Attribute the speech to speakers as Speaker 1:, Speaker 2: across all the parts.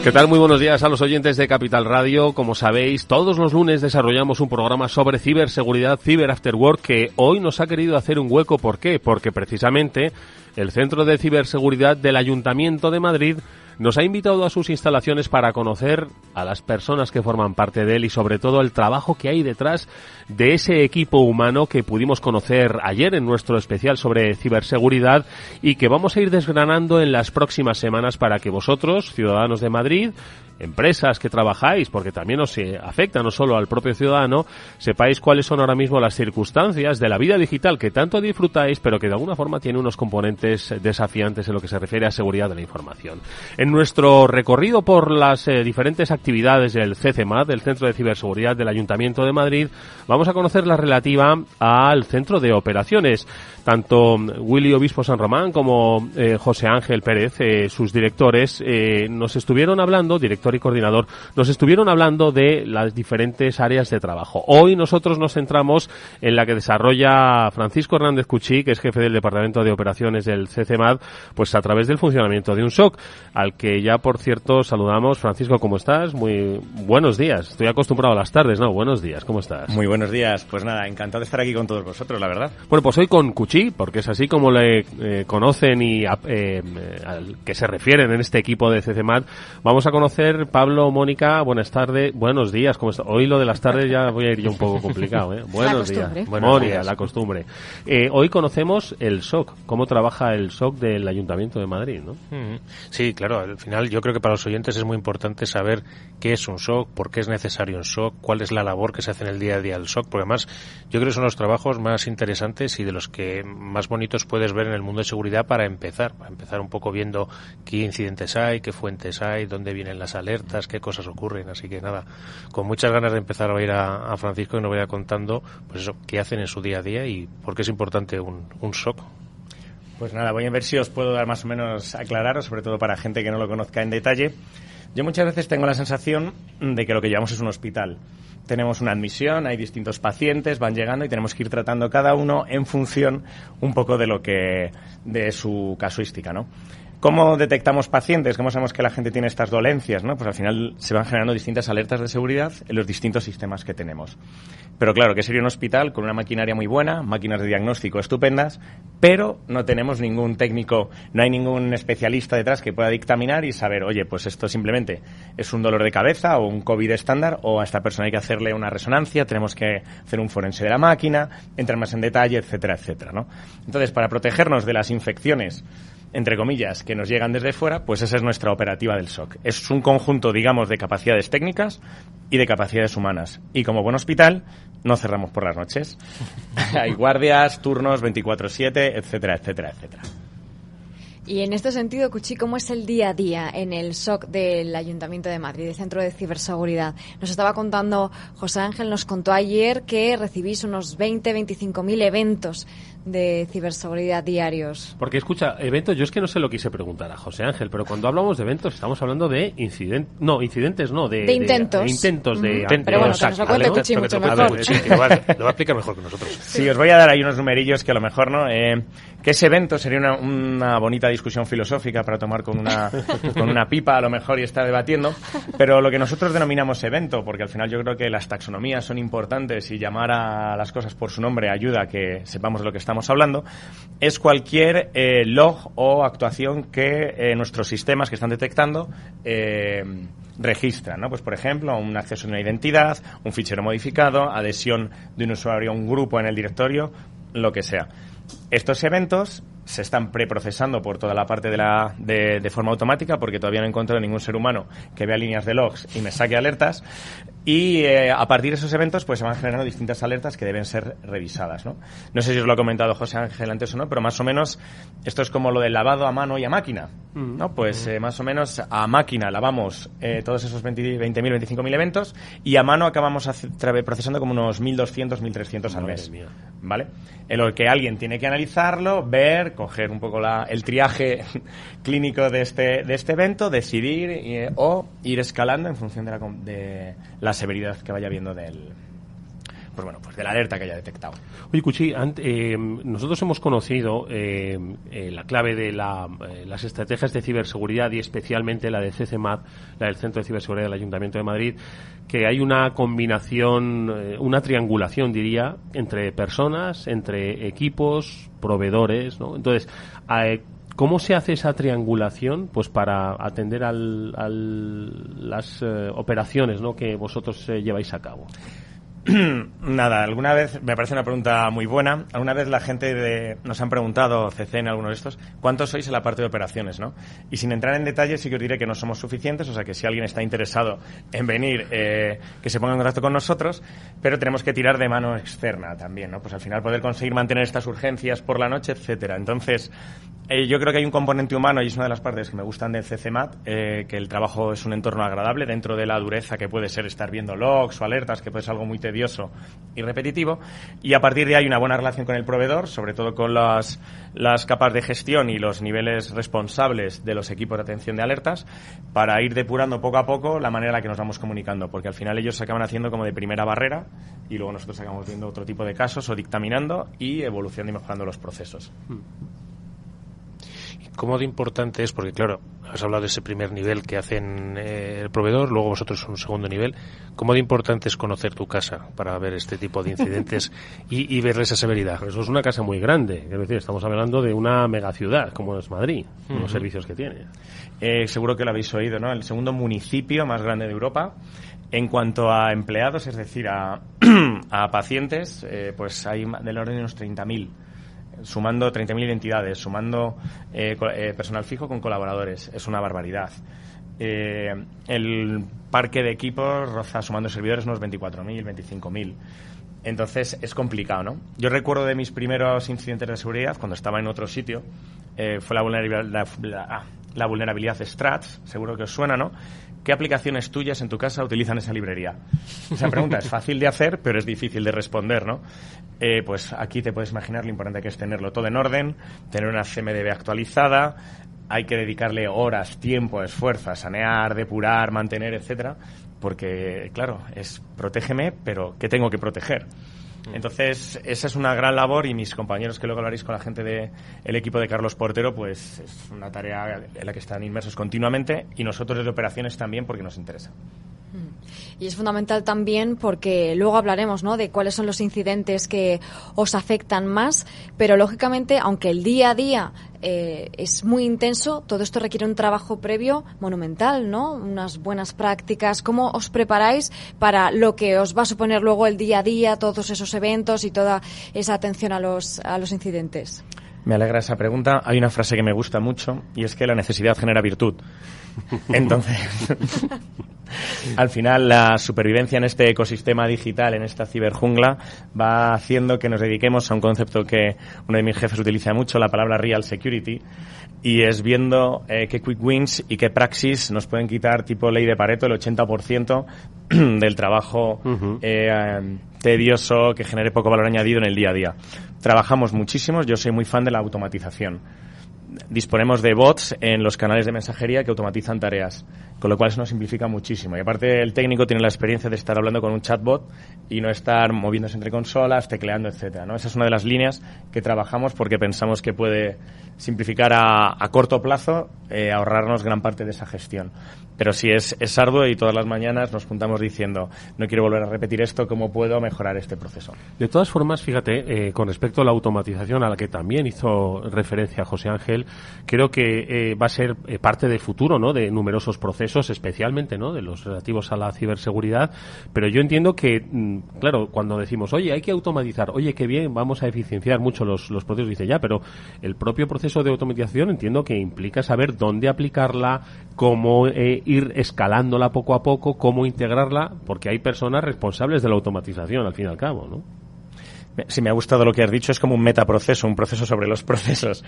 Speaker 1: ¿Qué tal? Muy buenos días a los oyentes de Capital Radio. Como sabéis, todos los lunes desarrollamos un programa sobre ciberseguridad, Cyber After Work, que hoy nos ha querido hacer un hueco. ¿Por qué? Porque precisamente el Centro de Ciberseguridad del Ayuntamiento de Madrid nos ha invitado a sus instalaciones para conocer a las personas que forman parte de él y sobre todo el trabajo que hay detrás de ese equipo humano que pudimos conocer ayer en nuestro especial sobre ciberseguridad y que vamos a ir desgranando en las próximas semanas para que vosotros, ciudadanos de Madrid, empresas que trabajáis, porque también os afecta no solo al propio ciudadano, sepáis cuáles son ahora mismo las circunstancias de la vida digital que tanto disfrutáis, pero que de alguna forma tiene unos componentes desafiantes en lo que se refiere a seguridad de la información. En nuestro recorrido por las diferentes actividades del CCMAD, del Centro de Ciberseguridad del Ayuntamiento de Madrid, vamos a conocer la relativa al Centro de Operaciones. Tanto Willy Obispo San Román como José Ángel Pérez, sus directores, nos estuvieron hablando, director y coordinador, nos estuvieron hablando de las diferentes áreas de trabajo. Hoy nosotros nos centramos en la que desarrolla Francisco Hernández Cuchí, que es jefe del Departamento de Operaciones del CCMAD, pues a través del funcionamiento de un SOC, al que ya, por cierto, saludamos. Francisco, ¿cómo estás? Muy buenos días. Estoy acostumbrado a las tardes, ¿no? Buenos días, ¿cómo estás?
Speaker 2: Muy buenos días. Pues nada, encantado de estar aquí con todos vosotros, la verdad.
Speaker 1: Bueno, pues hoy con Cuchí, porque es así como le conocen y al que se refieren en este equipo de CCMAD, vamos a conocer Pablo, Mónica, buenas tardes, buenos días, ¿cómo está? Hoy lo de las tardes ya voy a ir yo un poco complicado, ¿eh? Buenos días, Mónica, la costumbre. Hoy conocemos el SOC, cómo trabaja el SOC del Ayuntamiento de Madrid, ¿no?
Speaker 3: Sí, claro, al final yo creo que para los oyentes es muy importante saber qué es un SOC, por qué es necesario un SOC, cuál es la labor que se hace en el día a día del SOC, porque además yo creo que son los trabajos más interesantes y de los que más bonitos puedes ver en el mundo de seguridad para empezar un poco viendo qué incidentes hay, qué fuentes hay, dónde vienen las alertas, qué cosas ocurren, así que nada, con muchas ganas de empezar a oír a Francisco que nos vaya contando pues eso, qué hacen en su día a día y por qué es importante un SOC.
Speaker 2: Pues nada, voy a ver si os puedo dar más o menos aclararos, sobre todo para gente que no lo conozca en detalle. Yo muchas veces tengo la sensación de que lo que llevamos es un hospital. Tenemos una admisión, hay distintos pacientes, van llegando y tenemos que ir tratando cada uno en función un poco de su casuística, ¿no? ¿Cómo detectamos pacientes? ¿Cómo sabemos que la gente tiene estas dolencias, ¿no? Pues al final se van generando distintas alertas de seguridad en los distintos sistemas que tenemos. Pero claro, que sería un hospital con una maquinaria muy buena, máquinas de diagnóstico estupendas, pero no tenemos ningún técnico, no hay ningún especialista detrás que pueda dictaminar y saber, oye, pues esto simplemente es un dolor de cabeza o un COVID estándar, o a esta persona hay que hacerle una resonancia, tenemos que hacer un forense de la máquina, entrar más en detalle, etcétera, etcétera, ¿no? Entonces, para protegernos de las infecciones, entre comillas, que nos llegan desde fuera, pues esa es nuestra operativa del SOC. Es un conjunto, digamos, de capacidades técnicas y de capacidades humanas. Y como buen hospital, no cerramos por las noches. Hay guardias, turnos, 24/7, etcétera, etcétera, etcétera.
Speaker 4: Y en este sentido, Cuchí, ¿cómo es el día a día en el SOC del Ayuntamiento de Madrid, el Centro de Ciberseguridad? Nos estaba contando, José Ángel nos contó ayer que recibís unos 25.000 eventos de ciberseguridad diarios.
Speaker 1: Porque escucha, eventos, yo es que no se lo quise preguntar a José Ángel, pero cuando hablamos de eventos estamos hablando de incidentes, no, de intentos. De intentos de...
Speaker 4: Pero bueno, que nos lo cuente Cuchí mucho mejor.
Speaker 3: Lo va a explicar mejor que nosotros.
Speaker 2: Sí, os voy a dar ahí unos numerillos que a lo mejor, ¿no? Que ese evento sería una bonita discusión filosófica para tomar con una pipa a lo mejor y estar debatiendo, pero lo que nosotros denominamos evento, porque al final yo creo que las taxonomías son importantes y llamar a las cosas por su nombre ayuda a que sepamos de lo que estamos hablando, es cualquier log o actuación que nuestros sistemas que están detectando registran, ¿no? Pues por ejemplo, un acceso de una identidad, un fichero modificado, adhesión de un usuario a un grupo en el directorio, lo que sea. Estos eventos se están preprocesando por toda la parte de forma automática, porque todavía no he encontrado ningún ser humano que vea líneas de logs y me saque alertas, y a partir de esos eventos pues se van generando distintas alertas que deben ser revisadas, ¿no? No sé si os lo ha comentado José Ángel antes o no, pero más o menos esto es como lo del lavado a mano y a máquina, ¿no? Pues más o menos a máquina lavamos todos esos 20.000, 25.000 eventos, y a mano acabamos procesando como unos 1.200, 1.300 al mes, ¿vale? En lo que alguien tiene que analizarlo, ver, coger un poco el triaje clínico de este evento, decidir o ir escalando en función de la severidad que vaya viendo pues de la alerta que haya detectado.
Speaker 1: Oye, Cuchi, nosotros hemos conocido la clave de las estrategias de ciberseguridad y especialmente la de CCMAT, la del Centro de Ciberseguridad del Ayuntamiento de Madrid, que hay una combinación, una triangulación, diría, entre personas, entre equipos, proveedores, ¿no? Entonces, ¿cómo se hace esa triangulación pues para atender las operaciones, ¿no?, que vosotros lleváis a cabo?
Speaker 2: Nada, alguna vez, me parece una pregunta muy buena, alguna vez la gente nos han preguntado, CC en alguno de estos, ¿cuántos sois en la parte de operaciones, no? Y sin entrar en detalles sí que os diré que no somos suficientes, o sea que si alguien está interesado en venir, que se ponga en contacto con nosotros, pero tenemos que tirar de mano externa también, ¿no? Pues al final poder conseguir mantener estas urgencias por la noche, etcétera. Entonces, yo creo que hay un componente humano y es una de las partes que me gustan del CCMAT, que el trabajo es un entorno agradable dentro de la dureza que puede ser estar viendo logs o alertas, que puede ser algo muy tedioso y repetitivo, y a partir de ahí una buena relación con el proveedor, sobre todo con las capas de gestión y los niveles responsables de los equipos de atención de alertas, para ir depurando poco a poco la manera en la que nos vamos comunicando, porque al final ellos se acaban haciendo como de primera barrera y luego nosotros acabamos viendo otro tipo de casos o dictaminando y evolucionando y mejorando los procesos.
Speaker 3: ¿Cómo de importante es? Porque, claro, has hablado de ese primer nivel que hacen el proveedor, luego vosotros un segundo nivel. ¿Cómo de importante es conocer tu casa para ver este tipo de incidentes y verle esa severidad?
Speaker 1: Pero eso es una casa muy grande. Es decir, estamos hablando de una megaciudad como es Madrid, los servicios que tiene.
Speaker 2: Seguro que lo habéis oído, ¿no? El segundo municipio más grande de Europa. En cuanto a empleados, es decir, a pacientes, pues hay del orden de unos 30.000. Sumando 30.000 identidades, sumando personal fijo con colaboradores. Es una barbaridad. El parque de equipos roza, sumando servidores, unos 24.000, 25.000. Entonces es complicado, ¿no? Yo recuerdo de mis primeros incidentes de seguridad, cuando estaba en otro sitio, fue la vulnerabilidad Struts, seguro que os suena, ¿no? ¿Qué aplicaciones tuyas en tu casa utilizan esa librería? Esa pregunta es fácil de hacer, pero es difícil de responder, ¿no? Pues aquí te puedes imaginar lo importante que es tenerlo todo en orden, tener una CMDB actualizada, hay que dedicarle horas, tiempo, esfuerzo a sanear, depurar, mantener, etcétera, porque, claro, es protégeme, pero ¿qué tengo que proteger? Entonces, esa es una gran labor y mis compañeros, que luego hablaréis con la gente del equipo de Carlos Portero, pues es una tarea en la que están inmersos continuamente y nosotros desde operaciones también porque nos interesa.
Speaker 4: Y es fundamental también porque luego hablaremos, ¿no?, de cuáles son los incidentes que os afectan más, pero lógicamente, aunque el día a día es muy intenso, todo esto requiere un trabajo previo monumental, ¿no? Unas buenas prácticas. ¿Cómo os preparáis para lo que os va a suponer luego el día a día, todos esos eventos y toda esa atención a los incidentes?
Speaker 2: Me alegra esa pregunta. Hay una frase que me gusta mucho y es que la necesidad genera virtud. Entonces, al final la supervivencia en este ecosistema digital, en esta ciberjungla, va haciendo que nos dediquemos a un concepto que uno de mis jefes utiliza mucho, la palabra real security, y es viendo qué quick wins y qué praxis nos pueden quitar, tipo ley de Pareto, el 80% del trabajo tedioso que genere poco valor añadido en el día a día. Trabajamos muchísimo, yo soy muy fan de la automatización. Disponemos de bots en los canales de mensajería que automatizan tareas, con lo cual eso nos simplifica muchísimo. Y aparte el técnico tiene la experiencia de estar hablando con un chatbot y no estar moviéndose entre consolas, tecleando, etcétera, ¿no? Esa es una de las líneas que trabajamos porque pensamos que puede simplificar a corto plazo, ahorrarnos gran parte de esa gestión. Pero sí es arduo y todas las mañanas nos juntamos diciendo, no quiero volver a repetir esto, ¿cómo puedo mejorar este proceso?
Speaker 1: De todas formas, fíjate, con respecto a la automatización a la que también hizo referencia José Ángel, creo que va a ser parte del futuro, ¿no?, de numerosos procesos, especialmente, ¿no?, de los relativos a la ciberseguridad. Pero yo entiendo que, claro, cuando decimos, oye, hay que automatizar, oye, qué bien, vamos a eficienciar mucho los procesos, dice ya, pero el propio proceso de automatización entiendo que implica saber dónde aplicarla, cómo ir escalándola poco a poco, cómo integrarla, porque hay personas responsables de la automatización, al fin y al cabo, ¿no?
Speaker 2: Sí, me ha gustado lo que has dicho, es como un metaproceso, un proceso sobre los procesos.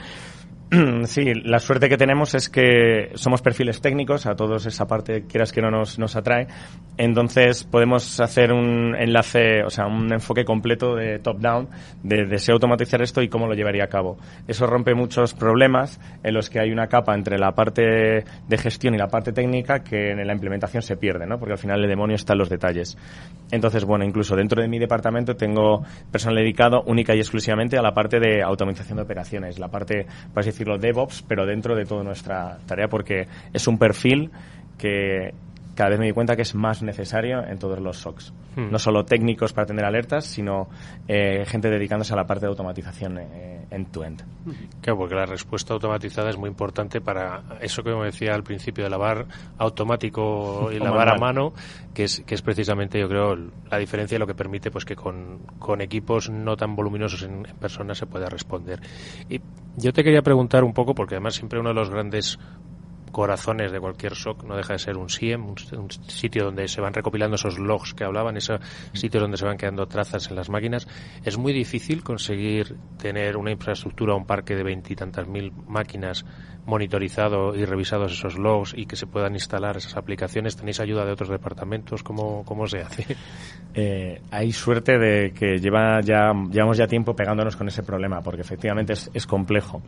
Speaker 2: Sí, la suerte que tenemos es que somos perfiles técnicos, a todos esa parte, quieras que no nos atrae, entonces podemos hacer un enlace, o sea, un enfoque completo de top-down, de deseo automatizar esto y cómo lo llevaría a cabo. Eso rompe muchos problemas en los que hay una capa entre la parte de gestión y la parte técnica que en la implementación se pierde, ¿no? Porque al final el demonio está en los detalles. Entonces, bueno, incluso dentro de mi departamento tengo personal dedicado única y exclusivamente a la parte de automatización de operaciones, la parte, por así decirlo, DevOps, pero dentro de toda nuestra tarea, porque es un perfil que cada vez me doy cuenta que es más necesario en todos los SOCs. No solo técnicos para atender alertas, sino gente dedicándose a la parte de automatización end-to-end.
Speaker 3: Claro, porque la respuesta automatizada es muy importante para eso que me decía al principio de lavar automático y lavar a mano, que es precisamente, yo creo, la diferencia, lo que permite pues que con equipos no tan voluminosos en personas se pueda responder. Y yo te quería preguntar un poco, porque además siempre uno de los grandes corazones de cualquier SOC no deja de ser un SIEM, un sitio donde se van recopilando esos logs que hablaban, esos sitios donde se van quedando trazas en las máquinas. Es muy difícil conseguir tener una infraestructura, un parque de 20 y tantas mil máquinas monitorizado y revisados esos logs y que se puedan instalar esas aplicaciones. ¿Tenéis ayuda de otros departamentos? ¿Cómo se hace?
Speaker 2: Hay suerte de que llevamos ya tiempo pegándonos con ese problema, porque efectivamente es complejo.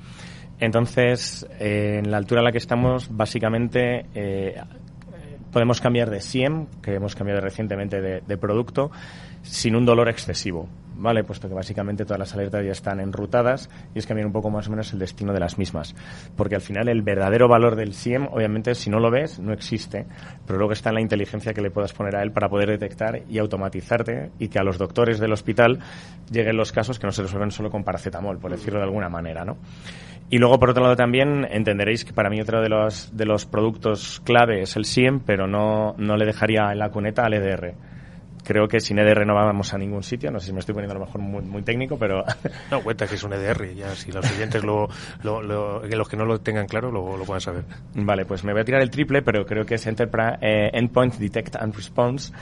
Speaker 2: Entonces, en la altura a la que estamos, básicamente podemos cambiar de SIEM, que hemos cambiado recientemente de producto, sin un dolor excesivo, ¿vale? Puesto que básicamente todas las alertas ya están enrutadas y es cambiar un poco más o menos el destino de las mismas. Porque al final el verdadero valor del SIEM, obviamente, si no lo ves, no existe, pero luego está en la inteligencia que le puedas poner a él para poder detectar y automatizarte y que a los doctores del hospital lleguen los casos que no se resuelven solo con paracetamol, por decirlo de alguna manera, ¿no? Y luego, por otro lado, también entenderéis que para mí otro de los productos clave es el SIEM, pero no le dejaría en la cuneta al EDR. Creo que sin EDR no vamos a ningún sitio. No sé si me estoy poniendo a lo mejor muy técnico, pero...
Speaker 3: No, cuenta que es un EDR. Ya, si los oyentes, los que no lo tengan claro, lo puedan saber.
Speaker 2: Vale, pues me voy a tirar el triple, pero creo que es Endpoint Detect and Response.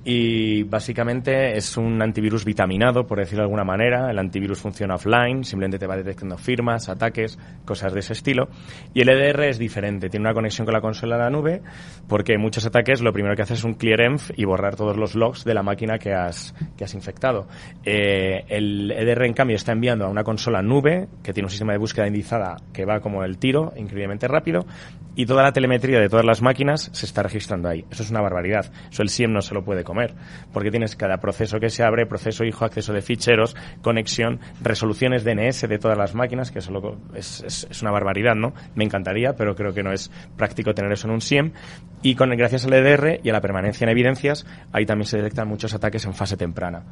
Speaker 2: Y básicamente es un antivirus vitaminado, por decirlo de alguna manera. El antivirus funciona offline, simplemente te va detectando firmas, ataques, cosas de ese estilo. Y el EDR es diferente, tiene una conexión con la consola de la nube, porque muchos ataques lo primero que hace es un clearenv y borrar todos los logs de la máquina que has infectado. El EDR, en cambio, está enviando a una consola nube, que tiene un sistema de búsqueda indizada que va como el tiro, increíblemente rápido, y toda la telemetría de todas las máquinas se está registrando ahí. Eso es una barbaridad. Eso el SIEM no se lo puede comer, porque tienes cada proceso que se abre, proceso hijo, acceso de ficheros, conexión, resoluciones DNS de todas las máquinas, que eso es una barbaridad, ¿no? Me encantaría, pero creo que no es práctico tener eso en un SIEM. Y gracias al EDR y a la permanencia en evidencias, ahí también se detectan muchos ataques en fase temprana.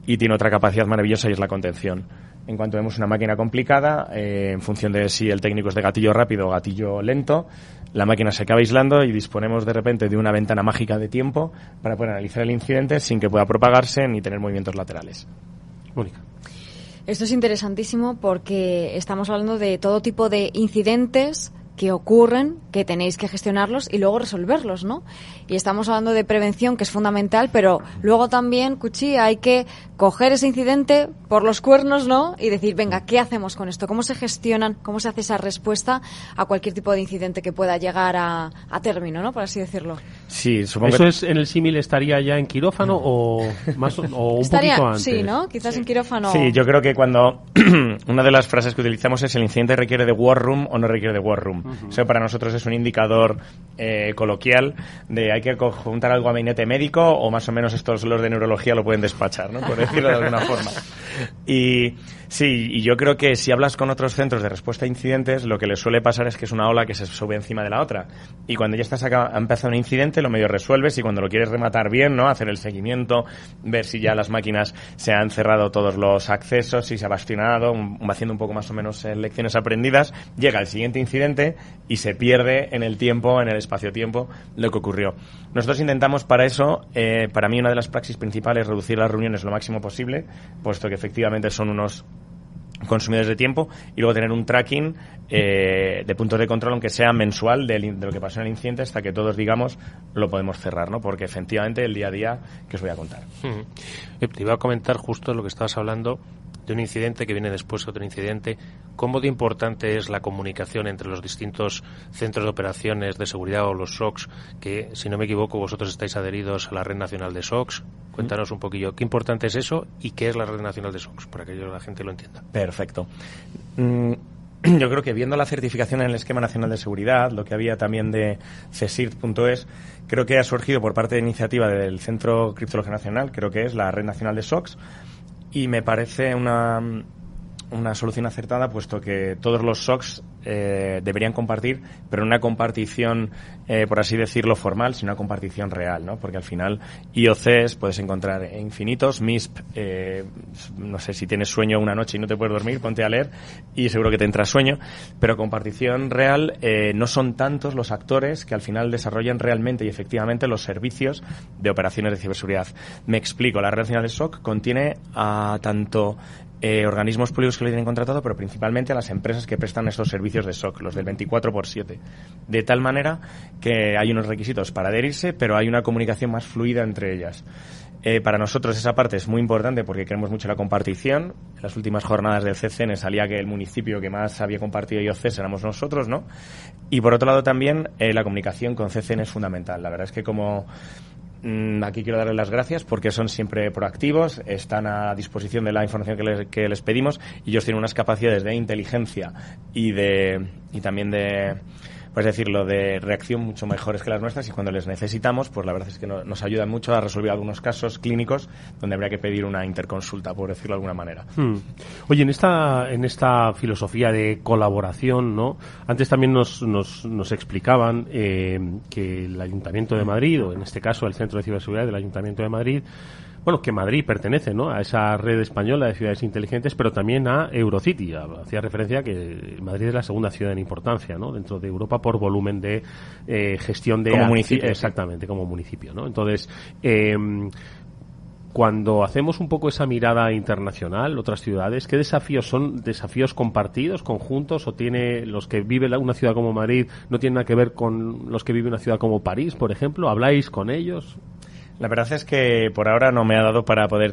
Speaker 2: Y tiene otra capacidad maravillosa y es la contención. En cuanto vemos una máquina complicada, en función de si el técnico es de gatillo rápido o gatillo lento, la máquina se acaba aislando y disponemos de repente de una ventana mágica de tiempo para poder analizar el incidente sin que pueda propagarse ni tener movimientos laterales.
Speaker 3: Mónica.
Speaker 4: Esto es interesantísimo porque estamos hablando de todo tipo de incidentes que ocurren, que tenéis que gestionarlos y luego resolverlos, ¿no? Y estamos hablando de prevención, que es fundamental, pero luego también, Cuchi, hay que coger ese incidente por los cuernos, ¿no? Y decir, venga, ¿qué hacemos con esto? ¿Cómo se gestionan, cómo se hace esa respuesta a cualquier tipo de incidente que pueda llegar a término, ¿no? Por así decirlo.
Speaker 2: Sí, supongo
Speaker 1: ¿Eso
Speaker 2: que...
Speaker 1: es en el símil estaría ya en quirófano o un
Speaker 4: estaría,
Speaker 1: poquito antes?
Speaker 4: Sí, ¿no? Quizás en quirófano.
Speaker 2: Sí, yo creo que cuando una de las frases que utilizamos es el incidente requiere de war room o no requiere de war room. Eso para nosotros es un indicador coloquial de hay que juntar al gabinete médico o más o menos estos los de neurología lo pueden despachar, ¿no? Por decirlo de alguna forma. Y sí, y yo creo que si hablas con otros centros de respuesta a incidentes, lo que les suele pasar es que es una ola que se sube encima de la otra. Y cuando ya estás acá, ha empezado un incidente, lo medio resuelves y cuando lo quieres rematar bien, ¿no? Hacer el seguimiento, ver si ya las máquinas se han cerrado todos los accesos, si se ha bastionado, haciendo un poco más o menos lecciones aprendidas, llega el siguiente incidente y se pierde en el tiempo, en el espacio-tiempo, lo que ocurrió. Nosotros intentamos para eso, para mí una de las praxis principales es reducir las reuniones lo máximo posible, puesto que efectivamente son unos consumidores de tiempo, y luego tener un tracking de puntos de control, aunque sea mensual, de lo que pasó en el incidente, hasta que todos digamos lo podemos cerrar, ¿no? Porque efectivamente el día a día que os voy a contar.
Speaker 3: Te iba a comentar justo lo que estabas hablando de un incidente que viene después de otro incidente. ¿Cómo de importante es la comunicación entre los distintos centros de operaciones de seguridad o los SOCs, que, si no me equivoco, vosotros estáis adheridos a la Red Nacional de SOCs? Cuéntanos un poquillo, ¿qué importante es eso y qué es la Red Nacional de SOCs, para que la gente lo entienda?
Speaker 2: Perfecto. Yo creo que viendo la certificación en el Esquema Nacional de Seguridad, lo que había también de CSIRT.es, creo que ha surgido por parte de iniciativa del Centro Criptología Nacional, creo que es la Red Nacional de SOCs, y me parece una solución acertada, puesto que todos los SOCs deberían compartir, pero no una compartición, por así decirlo, formal, sino una compartición real, ¿no? Porque al final IOCs puedes encontrar infinitos, MISP, no sé, si tienes sueño una noche y no te puedes dormir, ponte a leer y seguro que te entra sueño, pero compartición real, no son tantos los actores que al final desarrollan realmente y efectivamente los servicios de operaciones de ciberseguridad. Me explico, la Red Nacional de SOC contiene a tanto organismos públicos que lo tienen contratado, pero principalmente a las empresas que prestan estos servicios de SOC, los del 24/7. De tal manera que hay unos requisitos para adherirse, pero hay una comunicación más fluida entre ellas. Para nosotros esa parte es muy importante porque queremos mucho la compartición. En las últimas jornadas del CCN salía que el municipio que más había compartido IOCs éramos nosotros, ¿no? Y por otro lado también la comunicación con CCN es fundamental. La verdad es que aquí quiero darles las gracias porque son siempre proactivos, están a disposición de la información que les pedimos, y ellos tienen unas capacidades de inteligencia y también de reacción mucho mejores que las nuestras, y cuando les necesitamos, pues la verdad es que nos ayudan mucho a resolver algunos casos clínicos donde habría que pedir una interconsulta, por decirlo de alguna manera.
Speaker 1: Oye, en esta filosofía de colaboración, ¿no? Antes también nos explicaban que el Ayuntamiento de Madrid, o en este caso el Centro de Ciberseguridad del Ayuntamiento de Madrid, bueno, que Madrid pertenece, ¿no?, a esa red española de ciudades inteligentes, pero también a Eurocity. Hacía referencia a que Madrid es la segunda ciudad en importancia, ¿no?, dentro de Europa por volumen de gestión de...
Speaker 2: Como municipio.
Speaker 1: Exactamente, como municipio, ¿no? Entonces, cuando hacemos un poco esa mirada internacional, otras ciudades, ¿qué desafíos son? ¿Desafíos compartidos, conjuntos, o tiene los que vive una ciudad como Madrid no tienen nada que ver con los que vive una ciudad como París, por ejemplo? ¿Habláis con ellos?
Speaker 2: La verdad es que por ahora no me ha dado para poder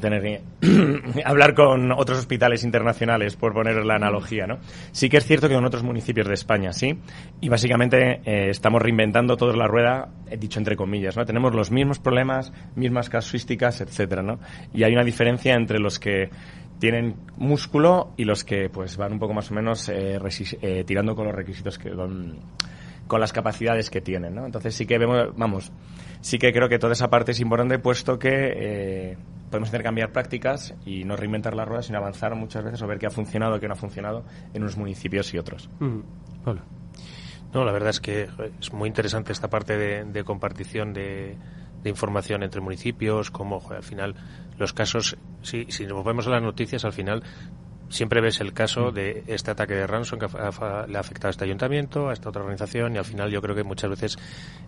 Speaker 2: hablar con otros hospitales internacionales, por poner la analogía, ¿no? Sí que es cierto que con otros municipios de España, sí, y básicamente estamos reinventando toda la rueda, he dicho entre comillas, ¿no? Tenemos los mismos problemas, mismas casuísticas, etcétera, ¿no? Y hay una diferencia entre los que tienen músculo y los que pues van un poco más o menos tirando con los requisitos con las capacidades que tienen, ¿no? Entonces sí que sí que creo que toda esa parte es importante, puesto que podemos intercambiar prácticas y no reinventar la rueda, sino avanzar muchas veces o ver qué ha funcionado, qué no ha funcionado en unos municipios y otros.
Speaker 1: Hola.
Speaker 3: No, la verdad es que es muy interesante esta parte de compartición de información entre municipios, como al final los casos, si nos vemos a las noticias, al final siempre ves el caso de este ataque de ransom que le ha afectado a este ayuntamiento, a esta otra organización, y al final yo creo que muchas veces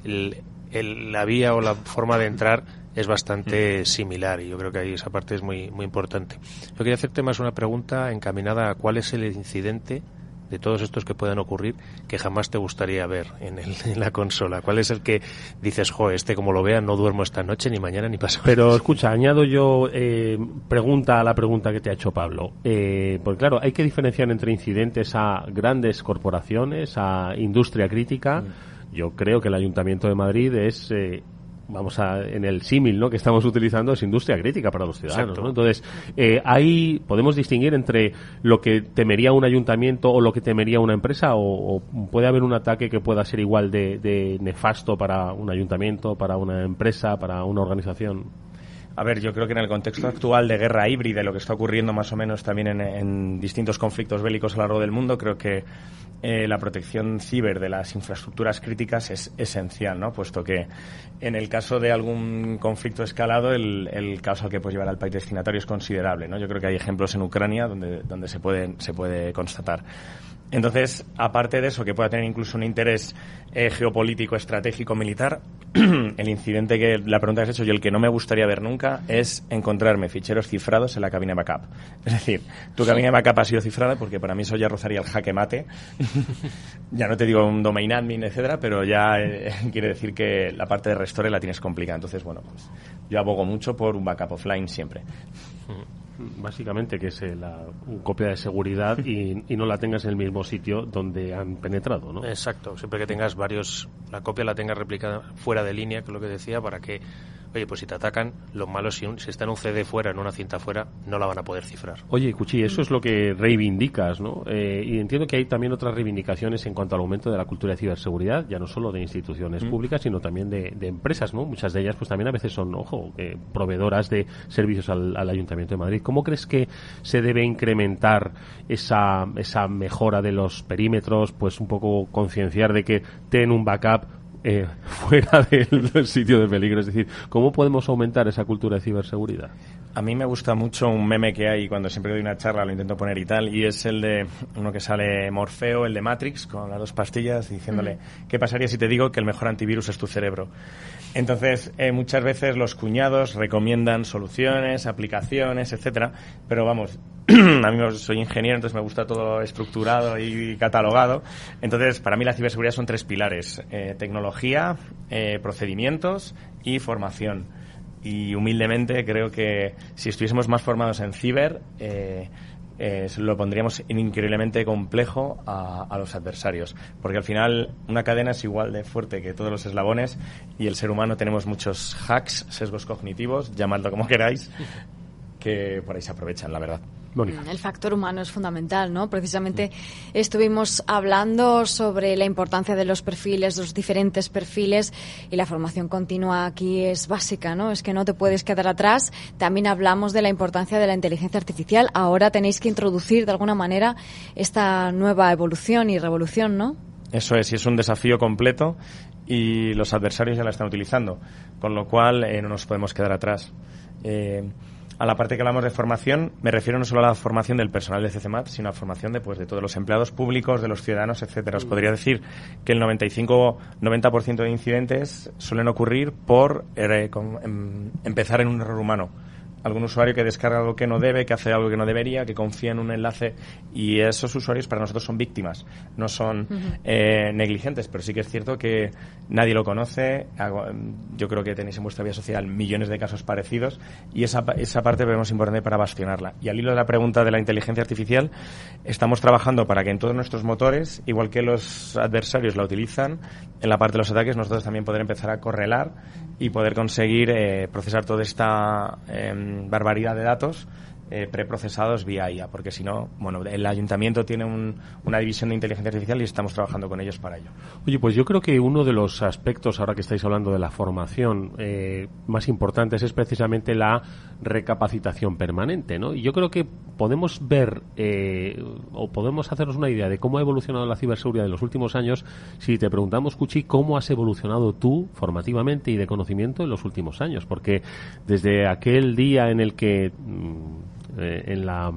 Speaker 3: la vía o la forma de entrar es bastante similar, y yo creo que ahí esa parte es muy, muy importante. Yo quería hacerte más una pregunta encaminada a cuál es el incidente de todos estos que puedan ocurrir que jamás te gustaría ver en la consola. ¿Cuál es el que dices, como lo vea, no duermo esta noche, ni mañana, ni pasado?
Speaker 1: Pero escucha, añado yo pregunta a la pregunta que te ha hecho Pablo. Porque claro, hay que diferenciar entre incidentes a grandes corporaciones, a industria crítica. Yo creo que el Ayuntamiento de Madrid es... en el símil, ¿no?, que estamos utilizando, es industria crítica para los ciudadanos, ¿no? Entonces, ahí podemos distinguir entre lo que temería un ayuntamiento o lo que temería una empresa, o puede haber un ataque que pueda ser igual de nefasto para un ayuntamiento, para una empresa, para una organización.
Speaker 2: A ver, yo creo que en el contexto actual de guerra híbrida, lo que está ocurriendo más o menos también en distintos conflictos bélicos a lo largo del mundo, creo que la protección ciber de las infraestructuras críticas es esencial, ¿no? Puesto que en el caso de algún conflicto escalado, el caos al que puede llevar al país destinatario es considerable, ¿no? Yo creo que hay ejemplos en Ucrania donde se puede constatar. Entonces, aparte de eso, que pueda tener incluso un interés geopolítico, estratégico, militar, el incidente la pregunta que has hecho y el que no me gustaría ver nunca nunca es encontrarme ficheros cifrados en la cabina de backup. Es decir, tu cabina de backup ha sido cifrada porque para mí eso ya rozaría el jaque mate. Ya no te digo un domain admin, etcétera, pero ya quiere decir que la parte de restore la tienes complicada. Entonces, bueno, pues yo abogo mucho por un backup offline siempre.
Speaker 1: Básicamente que es la copia de seguridad y no la tengas en el mismo sitio donde han penetrado, ¿no?
Speaker 3: Exacto, siempre que tengas la copia la tengas replicada fuera de línea, que es lo que decía, para que, oye, pues si te atacan, lo malo si está en un CD fuera, en una cinta fuera, no la van a poder cifrar.
Speaker 1: Oye, Cuchi, eso es lo que reivindicas, ¿no? Y entiendo que hay también otras reivindicaciones en cuanto al aumento de la cultura de ciberseguridad, ya no solo de instituciones públicas, sino también de empresas, ¿no? Muchas de ellas, pues también a veces son, proveedoras de servicios al Ayuntamiento de Madrid. ¿Cómo crees que se debe incrementar esa mejora de los perímetros? Pues un poco concienciar de que ten un backup fuera del sitio de peligro. Es decir, ¿cómo podemos aumentar esa cultura de ciberseguridad?
Speaker 2: A mí me gusta mucho un meme que hay cuando siempre doy una charla, lo intento poner y tal, y es el de uno que sale Morfeo, el de Matrix, con las 2 pastillas, diciéndole, ¿qué pasaría si te digo que el mejor antivirus es tu cerebro? Entonces, muchas veces los cuñados recomiendan soluciones, aplicaciones, etcétera, pero vamos, a mí soy ingeniero, entonces me gusta todo estructurado y catalogado. Entonces, para mí la ciberseguridad son 3 pilares, tecnología, procedimientos y formación. Y humildemente creo que si estuviésemos más formados en ciber, lo pondríamos increíblemente complejo a los adversarios. Porque al final una cadena es igual de fuerte que todos los eslabones y el ser humano tenemos muchos hacks, sesgos cognitivos, llamadlo como queráis, que por ahí se aprovechan, la verdad.
Speaker 1: Mónica.
Speaker 4: El factor humano es fundamental, ¿no? Precisamente estuvimos hablando sobre la importancia de los perfiles, los diferentes perfiles, y la formación continua aquí es básica, ¿no? Es que no te puedes quedar atrás. También hablamos de la importancia de la inteligencia artificial. Ahora tenéis que introducir de alguna manera esta nueva evolución y revolución, ¿no?
Speaker 2: Eso es, y es un desafío completo y los adversarios ya la están utilizando, con lo cual no nos podemos quedar atrás. A la parte que hablamos de formación, me refiero no solo a la formación del personal de CCMAT, sino a la formación de todos los empleados públicos, de los ciudadanos, etcétera. Os podría decir que el 90% de incidentes suelen ocurrir por empezar en un error humano. Algún usuario que descarga algo que no debe, que hace algo que no debería, que confía en un enlace, y esos usuarios para nosotros son víctimas, no son negligentes, pero sí que es cierto que nadie lo conoce. Yo creo que tenéis en vuestra vida social millones de casos parecidos y esa parte vemos importante para bastionarla. Y al hilo de la pregunta de la inteligencia artificial, estamos trabajando para que en todos nuestros motores, igual que los adversarios la utilizan, en la parte de los ataques nosotros también poder empezar a correlar y poder conseguir procesar toda esta barbaridad de datos preprocesados vía IA, porque si no, el ayuntamiento tiene una división de inteligencia artificial y estamos trabajando con ellos para ello.
Speaker 1: Oye, pues yo creo que uno de los aspectos, ahora que estáis hablando de la formación, más importantes es precisamente la recapacitación permanente, ¿no? Y yo creo que podemos ver o podemos hacernos una idea de cómo ha evolucionado la ciberseguridad en los últimos años si te preguntamos, Cuchi, ¿cómo has evolucionado tú formativamente y de conocimiento en los últimos años? Porque desde aquel día en el que en la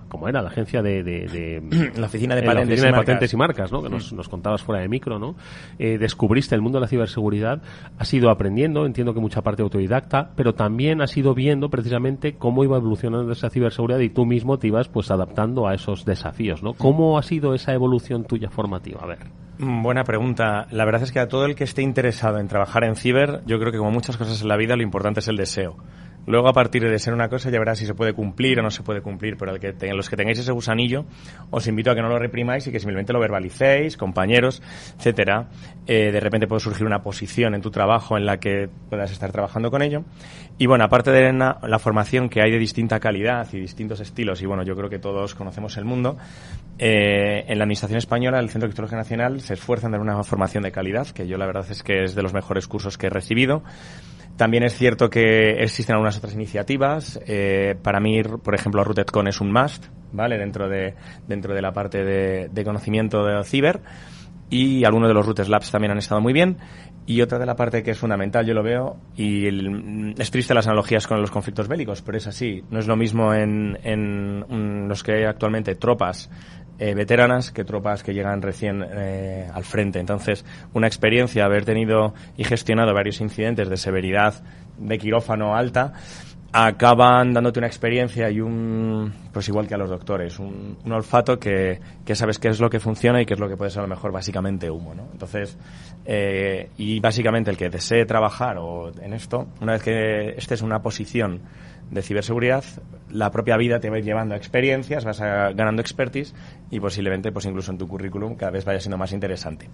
Speaker 1: ¿cómo era? La agencia
Speaker 2: la oficina de
Speaker 1: patentes y marcas, ¿no? Que nos contabas fuera de micro, ¿no? Descubriste el mundo de la ciberseguridad, has ido aprendiendo, entiendo que mucha parte autodidacta, pero también has ido viendo precisamente cómo iba evolucionando esa ciberseguridad y tú mismo te ibas pues adaptando a esos desafíos, ¿no? ¿Cómo ha sido esa evolución tuya formativa? A ver.
Speaker 2: Buena pregunta. La verdad es que a todo el que esté interesado en trabajar en ciber, yo creo que como muchas cosas en la vida, lo importante es el deseo. Luego, a partir de ser una cosa, ya verás si se puede cumplir o no se puede cumplir, pero los que tengáis ese gusanillo, os invito a que no lo reprimáis y que simplemente lo verbalicéis, compañeros, etcétera. De repente puede surgir una posición en tu trabajo en la que puedas estar trabajando con ello. Y bueno, aparte de la formación que hay de distinta calidad y distintos estilos, y bueno, yo creo que todos conocemos el mundo, en la Administración Española, el Centro de Criptología Nacional, se esfuerza en dar una formación de calidad, que yo la verdad es que es de los mejores cursos que he recibido. También es cierto que existen algunas otras iniciativas. Para mí, por ejemplo, RootedCon es un must, ¿vale? Dentro de la parte de conocimiento de ciber. y algunos de los Root Labs también han estado muy bien. Y otra de la parte que es fundamental, yo lo veo, y es triste las analogías con los conflictos bélicos, pero es así. No es lo mismo en los que hay actualmente tropas veteranas que tropas que llegan recién al frente. Entonces, una experiencia, haber tenido y gestionado varios incidentes de severidad de quirófano alta, acaban dándote una experiencia y pues igual que a los doctores, un olfato que sabes qué es lo que funciona y qué es lo que puede ser a lo mejor básicamente humo, ¿no? Entonces, y básicamente el que desee trabajar en esto, una vez que estés en una posición de ciberseguridad, la propia vida te va a ir llevando a experiencias, vas ganando expertise y posiblemente, pues incluso en tu currículum, cada vez vaya siendo más interesante.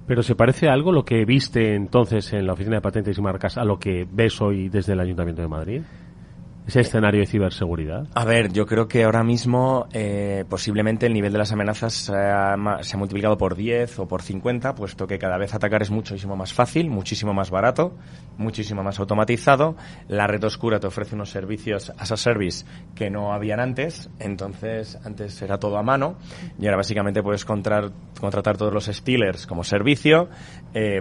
Speaker 1: ¿Pero se parece a algo lo que viste entonces en la Oficina de Patentes y Marcas a lo que ves hoy desde el Ayuntamiento de Madrid? ¿Ese escenario de ciberseguridad?
Speaker 2: A ver, yo creo que ahora mismo posiblemente el nivel de las amenazas se ha multiplicado por 10 o por 50, puesto que cada vez atacar es muchísimo más fácil, muchísimo más barato, muchísimo más automatizado. La red oscura te ofrece unos servicios as a service que no habían antes. Entonces, antes era todo a mano y ahora básicamente puedes contratar todos los stealers como servicio.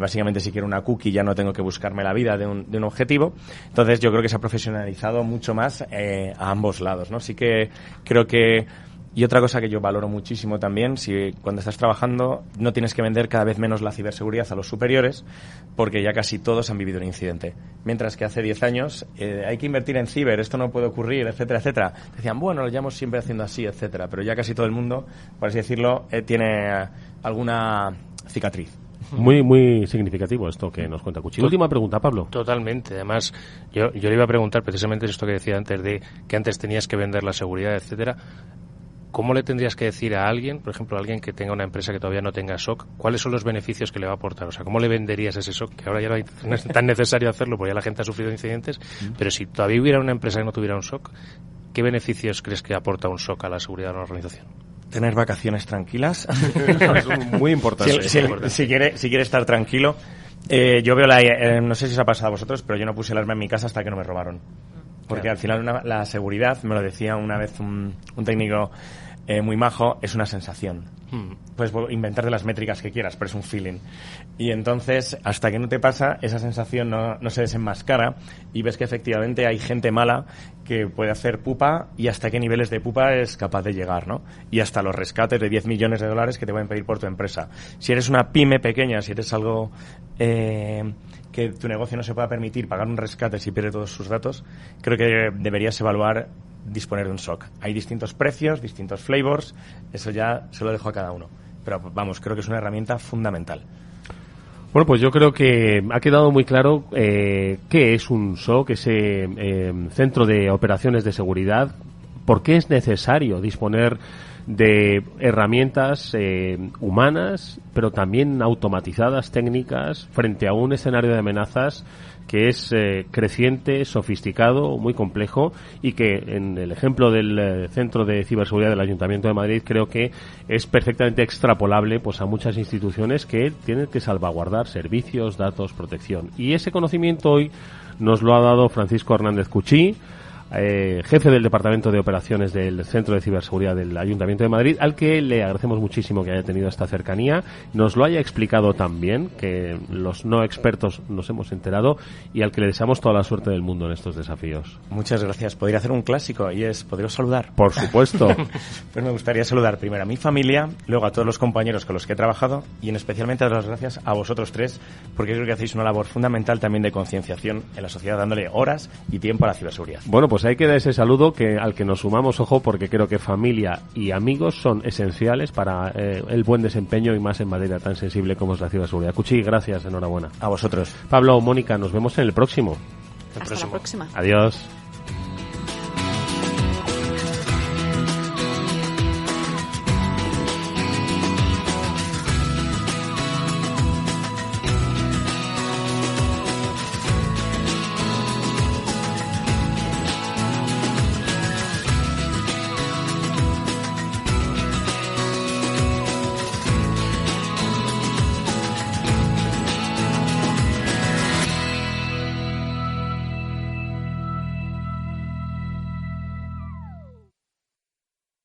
Speaker 2: Básicamente, si quiero una cookie ya no tengo que buscarme la vida de un objetivo. Entonces, yo creo que se ha profesionalizado mucho más a ambos lados, ¿no? Sí que creo que... Y otra cosa que yo valoro muchísimo también, si cuando estás trabajando no tienes que vender cada vez menos la ciberseguridad a los superiores, porque ya casi todos han vivido un incidente. Mientras que hace 10 años hay que invertir en ciber, esto no puede ocurrir, etcétera, etcétera. Decían, bueno, lo llevamos siempre haciendo así, etcétera. Pero ya casi todo el mundo, por así decirlo, tiene alguna cicatriz.
Speaker 1: Muy, muy significativo esto que nos cuenta Cuchi. Última pregunta, Pablo.
Speaker 3: Totalmente. Además, yo le iba a preguntar precisamente esto que decía antes, de que antes tenías que vender la seguridad, etcétera. ¿Cómo le tendrías que decir a alguien, por ejemplo, a alguien que tenga una empresa que todavía no tenga SOC, cuáles son los beneficios que le va a aportar? O sea, ¿cómo le venderías ese SOC? Que ahora ya no es tan necesario hacerlo porque ya la gente ha sufrido incidentes, pero si todavía hubiera una empresa que no tuviera un SOC, ¿qué beneficios crees que aporta un SOC a la seguridad de una organización?
Speaker 2: Tener vacaciones tranquilas.
Speaker 1: Es muy importante.
Speaker 2: Si quiere estar tranquilo. Yo veo no sé si os ha pasado a vosotros, pero yo no puse el arma en mi casa hasta que no me robaron. Porque al final la seguridad, me lo decía una vez un técnico muy majo, es una sensación. Puedes inventarte las métricas que quieras, pero es un feeling. Y entonces, hasta que no te pasa, esa sensación no se desenmascara y ves que efectivamente hay gente mala que puede hacer pupa y hasta qué niveles de pupa es capaz de llegar, ¿no? Y hasta los rescates de $10 millones que te pueden pedir por tu empresa. Si eres una pyme pequeña, si eres algo que tu negocio no se pueda permitir pagar un rescate si pierde todos sus datos, creo que deberías evaluar disponer de un SOC. Hay distintos precios, distintos flavors, eso ya se lo dejo a cada uno. Pero vamos, creo que es una herramienta fundamental.
Speaker 1: Bueno, pues yo creo que ha quedado muy claro qué es un SOC, ese centro de operaciones de seguridad, por qué es necesario disponer de herramientas humanas, pero también automatizadas, técnicas, frente a un escenario de amenazas que es creciente, sofisticado, muy complejo y que en el ejemplo del Centro de Ciberseguridad del Ayuntamiento de Madrid creo que es perfectamente extrapolable pues a muchas instituciones que tienen que salvaguardar servicios, datos, protección. Y ese conocimiento hoy nos lo ha dado Francisco Hernández Cuchí, jefe del Departamento de Operaciones del Centro de Ciberseguridad del Ayuntamiento de Madrid, al que le agradecemos muchísimo que haya tenido esta cercanía, nos lo haya explicado tan bien, que los no expertos nos hemos enterado, y al que le deseamos toda la suerte del mundo en estos desafíos.
Speaker 2: Muchas gracias. Podría hacer un clásico y es, ¿podríos saludar?
Speaker 1: Por supuesto.
Speaker 2: Pues me gustaría saludar primero a mi familia, luego a todos los compañeros con los que he trabajado y especialmente dar las gracias a vosotros tres, porque creo que hacéis una labor fundamental también de concienciación en la sociedad, dándole horas y tiempo a la ciberseguridad.
Speaker 1: Bueno, pues ahí queda ese saludo al que nos sumamos, ojo, porque creo que familia y amigos son esenciales para el buen desempeño y más en materia tan sensible como es la ciberseguridad. Cuchi, gracias, enhorabuena.
Speaker 2: A vosotros.
Speaker 1: Pablo, Mónica, nos vemos en el próximo.
Speaker 4: Hasta la próxima.
Speaker 1: Adiós.